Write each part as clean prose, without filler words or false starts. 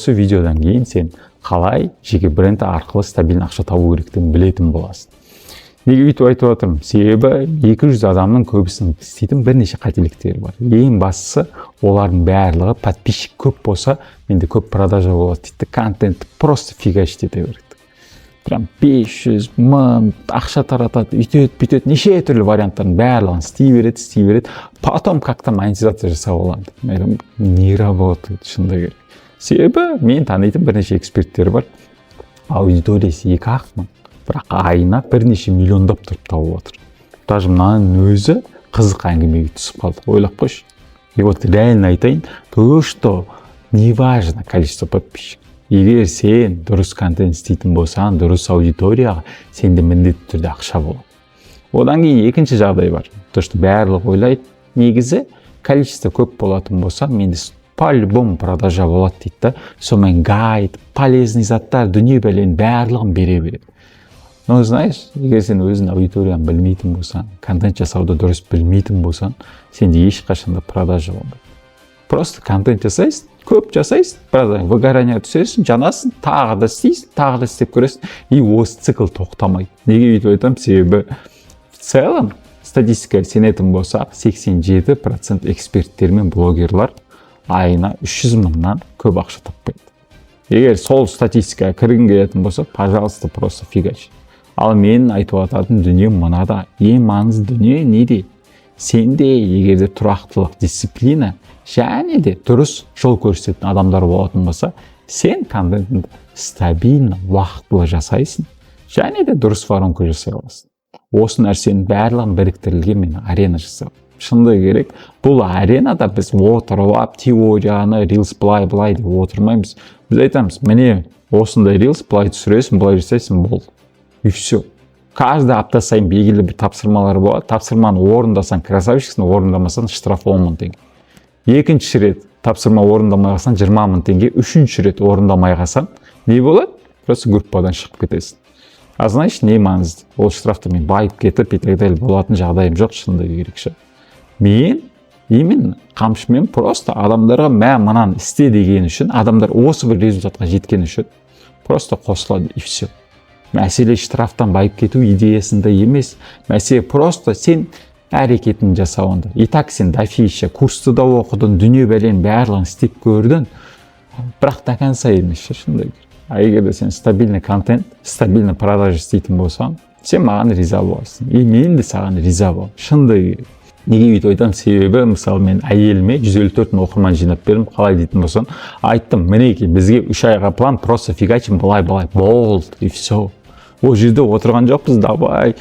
Осы видеодан кейін сен қалай жеке бренд арқылы стабильный ақша табу керектігін білетін боласың. Неге бүйтіп айтып отырмын? Себебі 200 адамның көбісінің істейтін бірнеше қателіктері бар. Ең бастысы, олардың барлығы подписчик көп болса, менде көп продажа болады дейді. Контент просто фигачить ете береді. Прям 500 мың ақша таратады, үйтеді, неше түрлі варианттардың барлығын істей береді. Потом как-то монетизация жасап алады. Мен не работает, шынында керек. Себебі мен танитын бірнеше эксперттер бар. Аудиториясы 2-ақ мың. Бірақ айына бірнеше миллиондап тұрып тауып отыр. Даже мынаның өзі қызық әңгімеге түсіп қалды. Ойлап қойшы. И вот реально айтайын, то, что не важно количество подписчиков. Егер сен дұрыс контент істейтін болсаң, дұрыс аудиторияға, сенде міндетті түрде ақша болады. Одан кейін екінші жағдай бар. То, что барлығы ойлайды, негізі количество көп болатын болса, менде по-любому продажа болады дейді. Сонымен гайд, полезный заттар, дүние бәлен барлығын бере береді. Но знаешь, егер сен өзің аудиторияны білмейтін болсаң, контент жасауды дұрыс білмейтін болсаң, сенде ешқашанда продажа болмайды. Просто контент жасайсың, көп жасайсың, продажа, выгорание түсесің, жанасың, тағы да істейсің, тағы да істеп көресің, и осы цикл тоқтамайды. Неге бүйтіп айтамын? Себебі в целом статистикаға сенетін болсақ, 87% эксперттер мен блогерлар айына 300 мыңнан көп ақша таппайды. Егер сол статистикаға кіргің келетін болса, пожалуйста, просто фигач. Ал мен айтып ататын дүние мынада. Ең маңызды дүние неде? Сенде егерде тұрақтылық, дисциплина, және де дұрыс жол көрсететін адамдар болатын болса, сен контентіңді стабильно, уақытылы жасайсың, және де дұрыс воронка жасай аласың. Осы нәрсенің барлығын біріктірілген мен арена жасау. Шынында керек, бұл аренада біз отырып, теорияны, рилс былай деп отырмаймыз. Біз айтамыз, міне осындай рилс былай түсіресің, былай жасайсың, болды. И все. Каждый апта сайын белгілі бір тапсырмалар болады. Тапсырманы орындасаң красавчиксің, орындамасаң штраф 10 мың теңге. Екінші рет тапсырма орындамай қалсаң 20 мың теңге. Үшінші рет орындамай қалсаң не болады? Просто группадан шығып кетесің. А знаешь, не маңызды? Ол штрафты мен байып кетіп, и так далее болатын жағдайым жоқ, шынында керек. Мен именно қамшымен просто адамдарға мынаны істе деген үшін, адамдар осы бір результатқа жеткен үшін просто қосылады, и все. Мәселе штрафтан байып кету идеясында емес. Мәселе просто сен әрекетін жасауында. И так сен дофиша курсты да оқыдың, дүние бәлен барлығын істеп көрдің. Бірақ до конца емес, шынында. А егер сен стабильный контент, стабильный продажа істейтін болсаң, сен маған риза боласың. И мен де саған риза бол. Шынында. Неге бүйтіп айтамын? Себебі, мысалы, мен әйеліме 154 мың оқырман жинап бердім. Қалай дейтін болсаң, айттым, мінеки, бізге 3 айға план, просто фигачим, былай, болды, и все. Ол жерде отырған жоқпыз, давай,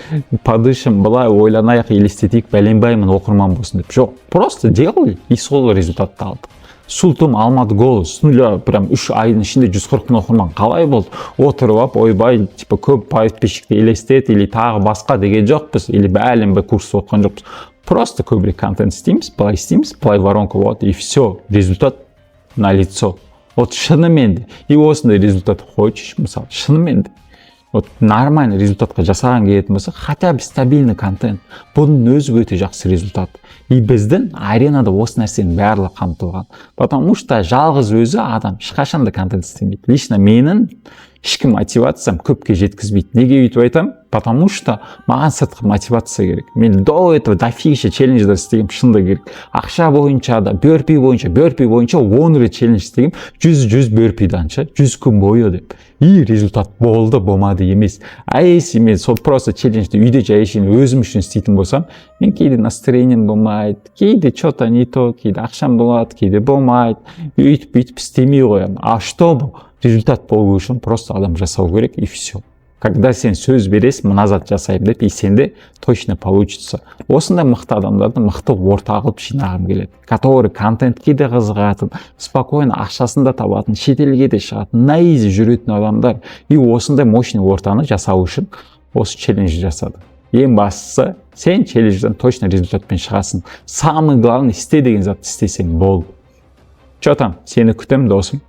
подышым, былай, ойланайық, елестетейік, бәленбаймын оқырман болсын деп. Жоқ, просто делай, и сол результатты алдық. Султым алмады голос, прям 3 айдың ішінде 140 мың оқырман қалай болды? Отырып, ойбай, типа көп подписчикті елестет, или тағы басқа деген жоқпыз, или бәленбай курс оқыған жоқпыз. Просто көбірек контент істейміз, былай воронка болады, и все, результат на лицо. Вот шынымен де, и осындай результат хочешь, мысалы, шынымен де. Вот нормальный результатқа жасаған келетін болса, хотя бы стабильный контент. Бұның өзі өте жақсы результат. И біздің аренада осы нәрсенің барлығы қамтылған. Потому что жалғыз өзі адам ешқашанда контент істемейді. Лично менің ешкім мотивациям көпке жеткізбейді. Неге өйтіп айтамын? Потому что маған сыртқы мотивация керек. Мен до этого дофиша челлендждер істегем, шынында керек. Ақша бойынша да, бөрпи бойынша 10 рет челлендж істегем, 100 бөрпиданша, 100 күн бойы деп. И результат болды, болмады емес. А если мен сол просто челленджді үйде жайшын өзім үшін істейтін болсам, мен кейде настроением болмайды, кейде что-то не то, кейде ақшам болады, кейде болмайды. Үйтіп істемей қоямын. А что результат болу үшін просто адам жасау керек, и все. Когда сен сөз бересің, мына зат жасайым деп, и сенде точно получится. Осындай мықты адамдарды мықты орта қылып жинағым келеді. Который контентке де қызығатын, спокойно ақшасын да табатын, шетелге де шығатын, на изи жүретін адамдар. И осындай мощный ортаны жасау үшін осы челлендж жасады. Ең бастысы, сен челленджден точно результатпен шығасың. Самый главный, істе деген затты істесең болды. Че там, сені күтем, досым.